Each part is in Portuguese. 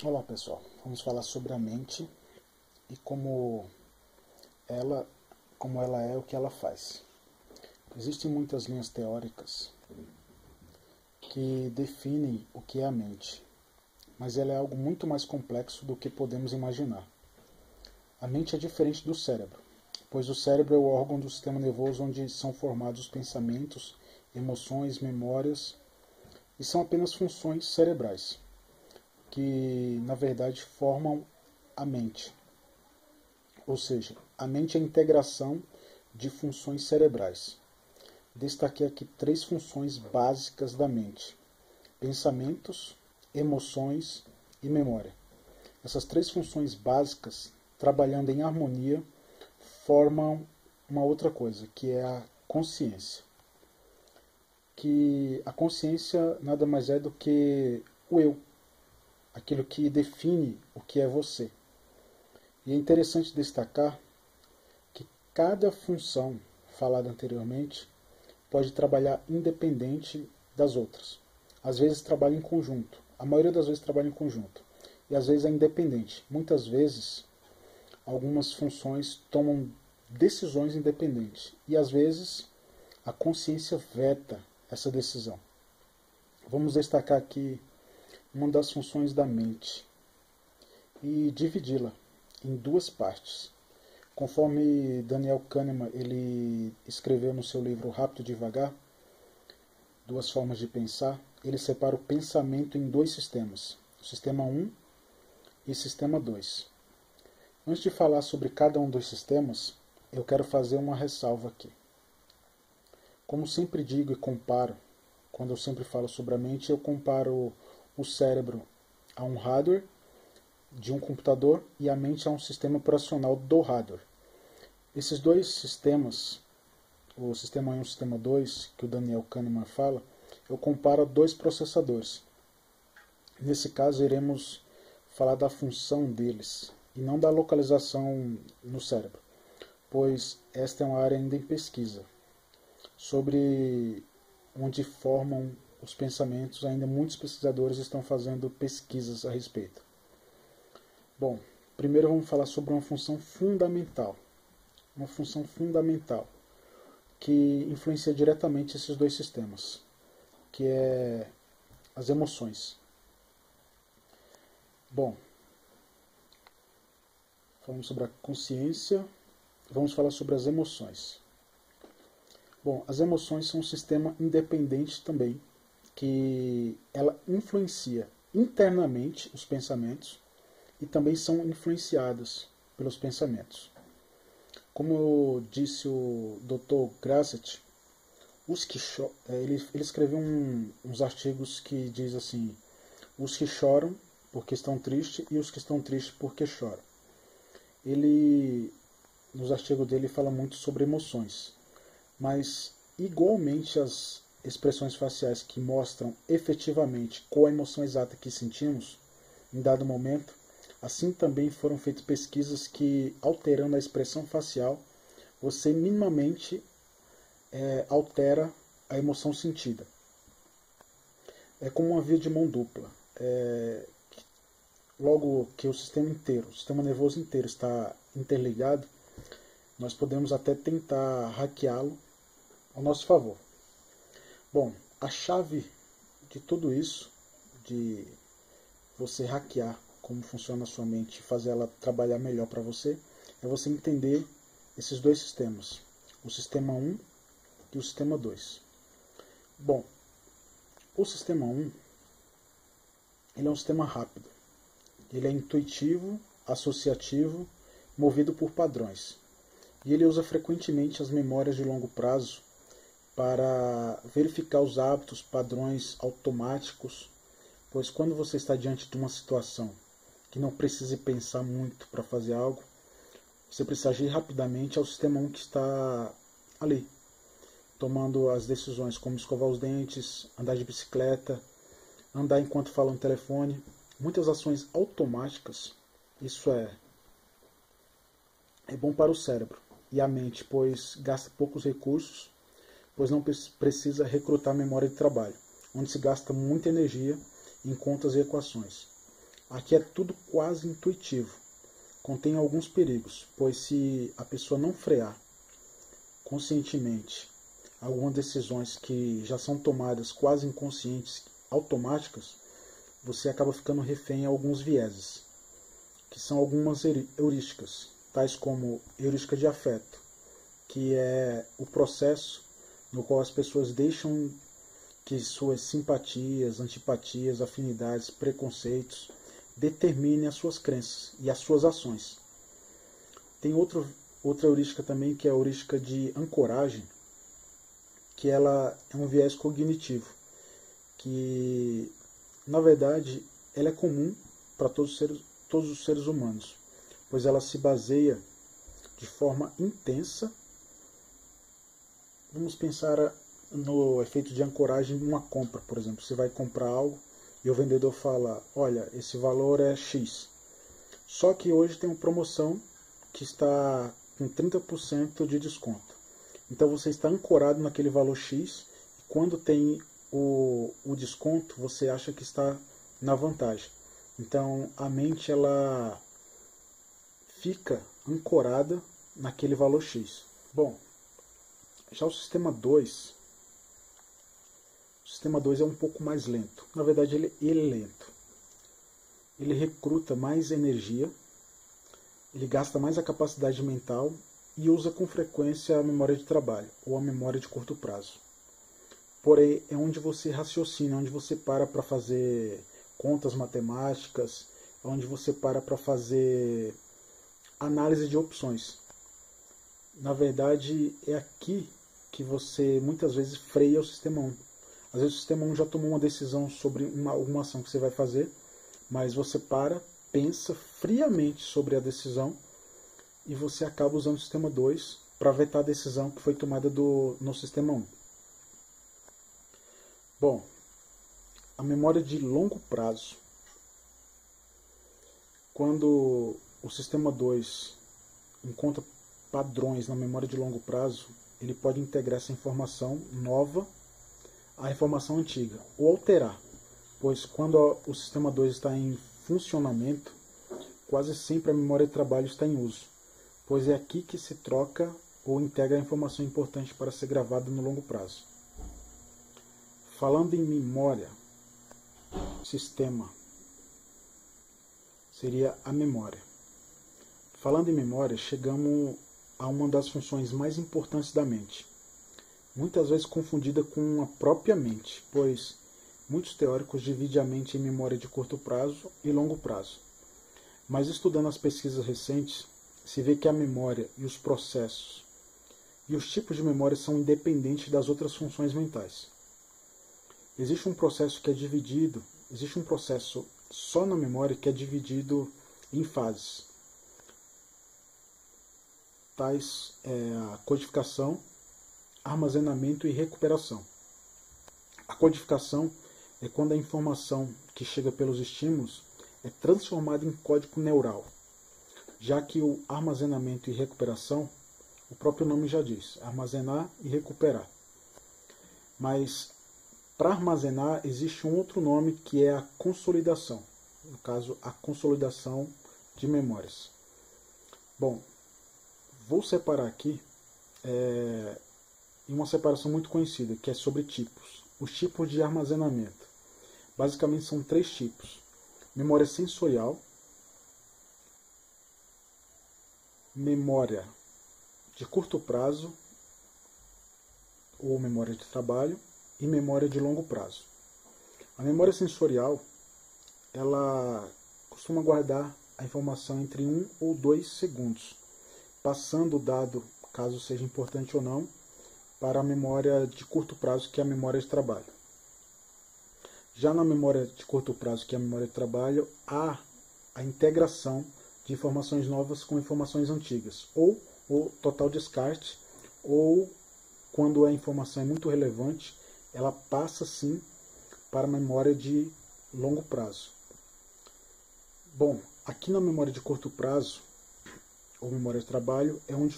Olá pessoal, vamos falar sobre a mente e como ela é, o que ela faz. Existem muitas linhas teóricas que definem o que é a mente, mas ela é algo muito mais complexo do que podemos imaginar. A mente é diferente do cérebro, pois o cérebro é o órgão do sistema nervoso onde são formados os pensamentos, emoções, memórias, e são apenas funções cerebrais, que na verdade formam a mente. Ou seja, a mente é a integração de funções cerebrais. Destaquei aqui 3 funções básicas da mente: pensamentos, emoções e memória. Essas 3 funções básicas, trabalhando em harmonia, formam uma outra coisa, que é a consciência. Que a consciência nada mais é do que o eu, aquilo que define o que é você. E é interessante destacar que cada função falada anteriormente pode trabalhar independente das outras. Às vezes trabalha em conjunto, a maioria das vezes trabalha em conjunto, e às vezes é independente. Muitas vezes algumas funções tomam decisões independentes, e às vezes a consciência veta essa decisão. Vamos destacar aqui uma das funções da mente e dividi-la em 2 partes. Conforme Daniel Kahneman ele escreveu no seu livro Rápido e Devagar, 2 formas de pensar, ele separa o pensamento em 2 sistemas, o sistema 1 e o sistema 2. Antes de falar sobre cada um dos sistemas, eu quero fazer uma ressalva aqui. Como sempre digo e comparo, quando eu sempre falo sobre a mente, eu comparo o cérebro a um hardware de um computador e a mente a um sistema operacional do hardware. Esses 2 sistemas, o sistema 1 e o sistema 2, que o Daniel Kahneman fala, eu comparo a 2 processadores. Nesse caso, iremos falar da função deles e não da localização no cérebro, pois esta é uma área ainda em pesquisa. Sobre onde formam os pensamentos, ainda muitos pesquisadores estão fazendo pesquisas a respeito. Bom, primeiro vamos falar sobre uma função fundamental. Uma função fundamental que influencia diretamente esses 2 sistemas, que é as emoções. Bom, falamos sobre a consciência, vamos falar sobre as emoções. Bom, as emoções são um sistema independente também, que ela influencia internamente os pensamentos e também são influenciadas pelos pensamentos. Como disse o Dr. Grasset, ele escreveu uns artigos que diz assim: os que choram porque estão tristes e os que estão tristes porque choram. Ele, nos artigos dele, fala muito sobre emoções, mas igualmente as expressões faciais que mostram efetivamente qual a emoção exata que sentimos em dado momento, assim também foram feitas pesquisas que, alterando a expressão facial, você minimamente altera a emoção sentida. É como uma via de mão dupla. Logo que o sistema nervoso inteiro está interligado, nós podemos até tentar hackeá-lo ao nosso favor. Bom, a chave de tudo isso, de você hackear como funciona a sua mente e fazer ela trabalhar melhor para você, é você entender esses 2 sistemas, o sistema 1 e o sistema 2. Bom, o sistema 1 ele é um sistema rápido, ele é intuitivo, associativo, movido por padrões, e ele usa frequentemente as memórias de longo prazo para verificar os hábitos, padrões automáticos, pois quando você está diante de uma situação que não precise pensar muito para fazer algo, você precisa agir rapidamente ao sistema 1 que está ali, tomando as decisões como escovar os dentes, andar de bicicleta, andar enquanto fala no telefone, muitas ações automáticas. Isso é bom para o cérebro e a mente, pois gasta poucos recursos, pois não precisa recrutar memória de trabalho, onde se gasta muita energia em contas e equações. Aqui é tudo quase intuitivo. Contém alguns perigos, pois se a pessoa não frear conscientemente algumas decisões que já são tomadas quase inconscientes, automáticas, você acaba ficando refém a alguns vieses, que são algumas heurísticas, tais como heurística de afeto, que é o processo no qual as pessoas deixam que suas simpatias, antipatias, afinidades, preconceitos determinem as suas crenças e as suas ações. Tem outra heurística também, que é a heurística de ancoragem, que ela é um viés cognitivo, que na verdade ela é comum para todos os seres humanos, pois ela se baseia de forma intensa. Vamos pensar no efeito de ancoragem de uma compra, por exemplo. Você vai comprar algo e o vendedor fala, olha, esse valor é X. Só que hoje tem uma promoção que está com 30% de desconto. Então você está ancorado naquele valor X, e quando tem o desconto, você acha que está na vantagem. Então a mente ela fica ancorada naquele valor X. Bom, já o sistema 2 é um pouco mais lento. Na verdade ele é lento. Ele recruta mais energia, ele gasta mais a capacidade mental e usa com frequência a memória de trabalho, ou a memória de curto prazo. Porém, é onde você raciocina, onde você para fazer contas matemáticas, onde você para fazer análise de opções. Na verdade, é aqui que você muitas vezes freia o sistema 1. Às vezes o sistema 1 já tomou uma decisão sobre alguma ação que você vai fazer, mas você pensa friamente sobre a decisão e você acaba usando o sistema 2 para vetar a decisão que foi tomada no sistema 1. Bom, a memória de longo prazo. Quando o sistema 2 encontra padrões na memória de longo prazo, ele pode integrar essa informação nova à informação antiga, ou alterar, pois quando o sistema 2 está em funcionamento, quase sempre a memória de trabalho está em uso, pois é aqui que se troca ou integra a informação importante para ser gravada no longo prazo. Falando em memória, sistema seria a memória. Falando em memória, chegamos a uma das funções mais importantes da mente, muitas vezes confundida com a própria mente, pois muitos teóricos dividem a mente em memória de curto prazo e longo prazo. Mas estudando as pesquisas recentes, se vê que a memória e os processos e os tipos de memória são independentes das outras funções mentais. Existe um processo só na memória que é dividido em fases, tais a codificação, armazenamento e recuperação. A codificação é quando a informação que chega pelos estímulos é transformada em código neural, já que o armazenamento e recuperação, o próprio nome já diz, armazenar e recuperar. Mas para armazenar existe um outro nome que é a consolidação, no caso a consolidação de memórias. Bom, vou separar aqui em uma separação muito conhecida, que é sobre tipos. Os tipos de armazenamento. Basicamente são 3 tipos. Memória sensorial, memória de curto prazo, ou memória de trabalho, e memória de longo prazo. A memória sensorial, ela costuma guardar a informação entre 1 ou 2 segundos, passando o dado, caso seja importante ou não, para a memória de curto prazo, que é a memória de trabalho. Já na memória de curto prazo, que é a memória de trabalho, há a integração de informações novas com informações antigas, ou o total descarte, ou quando a informação é muito relevante, ela passa sim para a memória de longo prazo. Bom, aqui na memória de curto prazo, ou memória de trabalho, é onde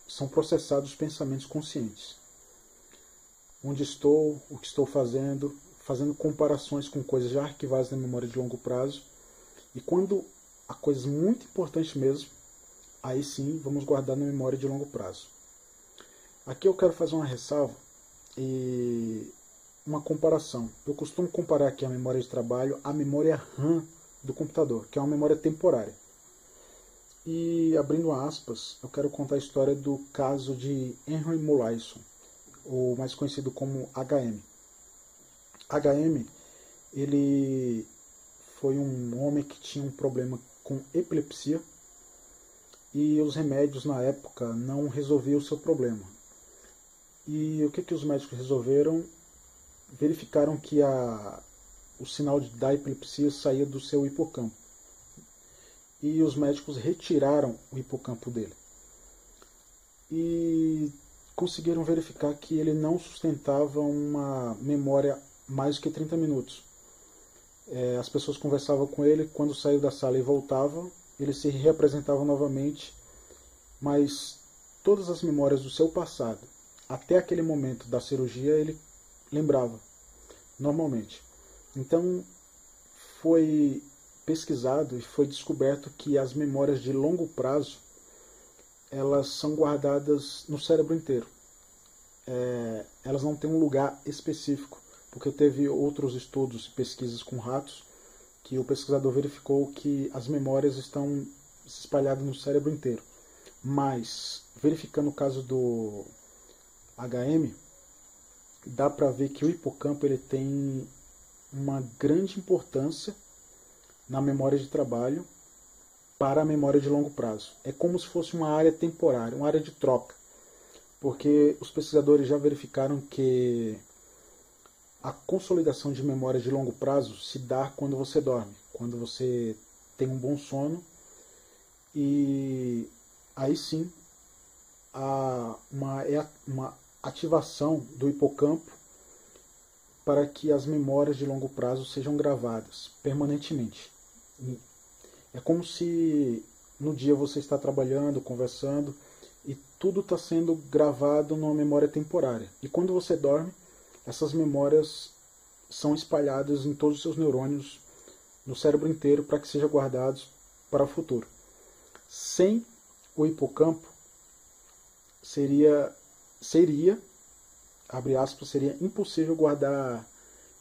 são processados os pensamentos conscientes. onde estou, o que estou fazendo, fazendo comparações com coisas já arquivadas na memória de longo prazo. E quando a coisa muito importante mesmo, aí sim vamos guardar na memória de longo prazo. Aqui eu quero fazer uma ressalva e uma comparação. Eu costumo comparar aqui a memória de trabalho à memória RAM do computador, que é uma memória temporária. E abrindo aspas, eu quero contar a história do caso de Henry Molaison, ou mais conhecido como HM. HM, ele foi um homem que tinha um problema com epilepsia e os remédios na época não resolviam o seu problema. E o que os médicos resolveram? Verificaram que o sinal da epilepsia saía do seu hipocampo. E os médicos retiraram o hipocampo dele. E conseguiram verificar que ele não sustentava uma memória mais do que 30 minutos. As pessoas conversavam com ele, quando saiu da sala e voltava, ele se reapresentava novamente, mas todas as memórias do seu passado, até aquele momento da cirurgia, ele lembrava, normalmente. Então, foi pesquisado e foi descoberto que as memórias de longo prazo, elas são guardadas no cérebro inteiro. Elas não têm um lugar específico, porque teve outros estudos e pesquisas com ratos que o pesquisador verificou que as memórias estão espalhadas no cérebro inteiro. Mas, verificando o caso do HM, dá para ver que o hipocampo ele tem uma grande importância na memória de trabalho para a memória de longo prazo. É como se fosse uma área temporária, uma área de troca, porque os pesquisadores já verificaram que a consolidação de memória de longo prazo se dá quando você dorme, quando você tem um bom sono, e aí sim há uma ativação do hipocampo para que as memórias de longo prazo sejam gravadas permanentemente. É como se no dia você está trabalhando, conversando, e tudo está sendo gravado numa memória temporária. E quando você dorme, essas memórias são espalhadas em todos os seus neurônios, no cérebro inteiro, para que sejam guardados para o futuro. Sem o hipocampo, seria, abre aspas, seria impossível guardar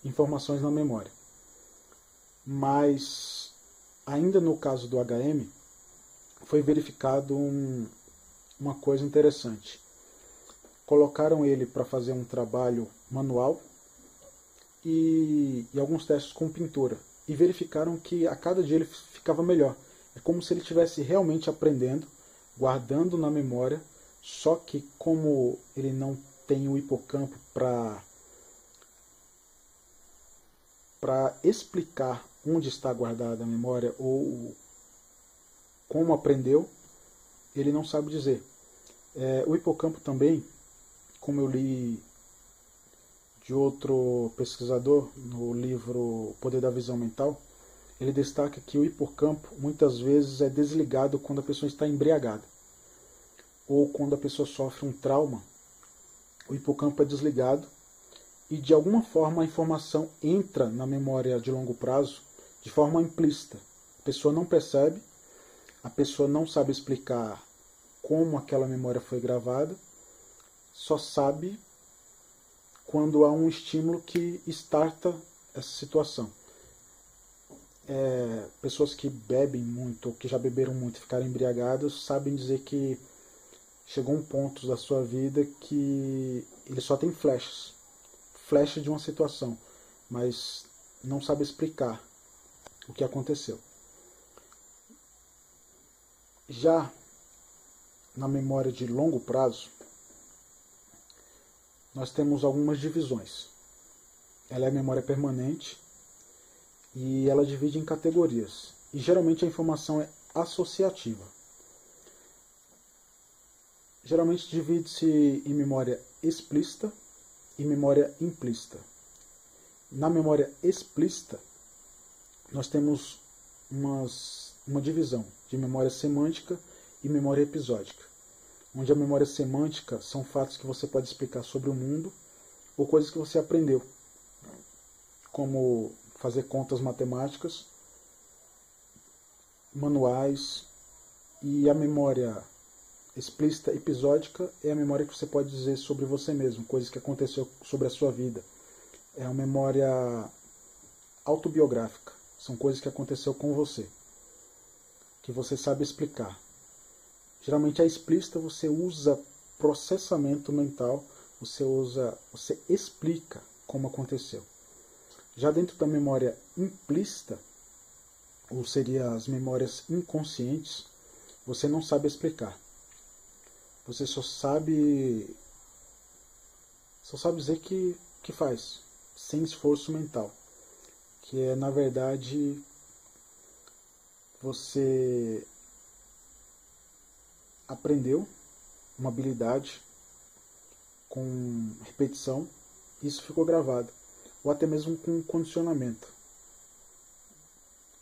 informações na memória. Mas, ainda no caso do HM, foi verificado uma coisa interessante. Colocaram ele para fazer um trabalho manual e alguns testes com pintura. E verificaram que a cada dia ele ficava melhor. É como se ele estivesse realmente aprendendo, guardando na memória, só que como ele não tem o hipocampo para explicar onde está guardada a memória ou como aprendeu, ele não sabe dizer. O hipocampo também, como eu li de outro pesquisador no livro O Poder da Visão Mental, ele destaca que o hipocampo muitas vezes é desligado quando a pessoa está embriagada, ou quando a pessoa sofre um trauma, o hipocampo é desligado e de alguma forma a informação entra na memória de longo prazo de forma implícita. A pessoa não percebe, a pessoa não sabe explicar como aquela memória foi gravada, só sabe quando há um estímulo que starta essa situação. Pessoas que bebem muito ou que já beberam muito e ficaram embriagadas sabem dizer que chegou um ponto da sua vida que ele só tem flashes de uma situação, mas não sabe explicar o que aconteceu. Já na memória de longo prazo, nós temos algumas divisões. Ela é memória permanente e ela divide em categorias. E geralmente a informação é associativa. Geralmente divide-se em memória explícita e memória implícita. Na memória explícita, nós temos uma divisão de memória semântica e memória episódica, onde a memória semântica são fatos que você pode explicar sobre o mundo, ou coisas que você aprendeu, como fazer contas matemáticas, manuais, e a memória explícita episódica é a memória que você pode dizer sobre você mesmo, coisas que aconteceu sobre a sua vida. É uma memória autobiográfica, são coisas que aconteceu com você, que você sabe explicar. Geralmente a explícita você usa processamento mental, você explica como aconteceu. Já dentro da memória implícita, ou seria as memórias inconscientes, você não sabe explicar. Você só sabe dizer que faz, sem esforço mental. Que é, na verdade, você aprendeu uma habilidade com repetição, isso ficou gravado. Ou até mesmo com condicionamento.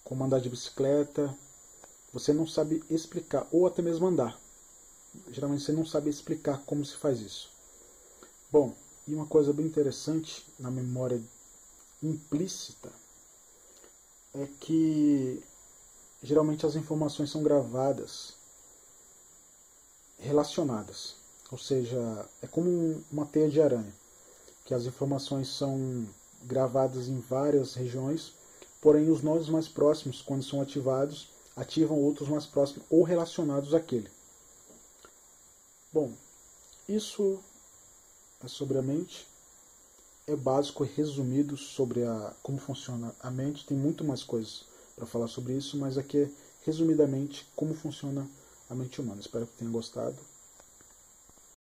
Como andar de bicicleta, você não sabe explicar, ou até mesmo andar. Geralmente você não sabe explicar como se faz isso. Bom, e uma coisa bem interessante na memória implícita é que geralmente as informações são gravadas relacionadas. Ou seja, é como uma teia de aranha, que as informações são gravadas em várias regiões, porém os nós mais próximos, quando são ativados, ativam outros mais próximos ou relacionados àquele. Bom, isso é sobre a mente, é básico e resumido sobre como funciona a mente. Tem muito mais coisas para falar sobre isso, mas aqui é resumidamente como funciona a mente humana. Espero que tenham gostado.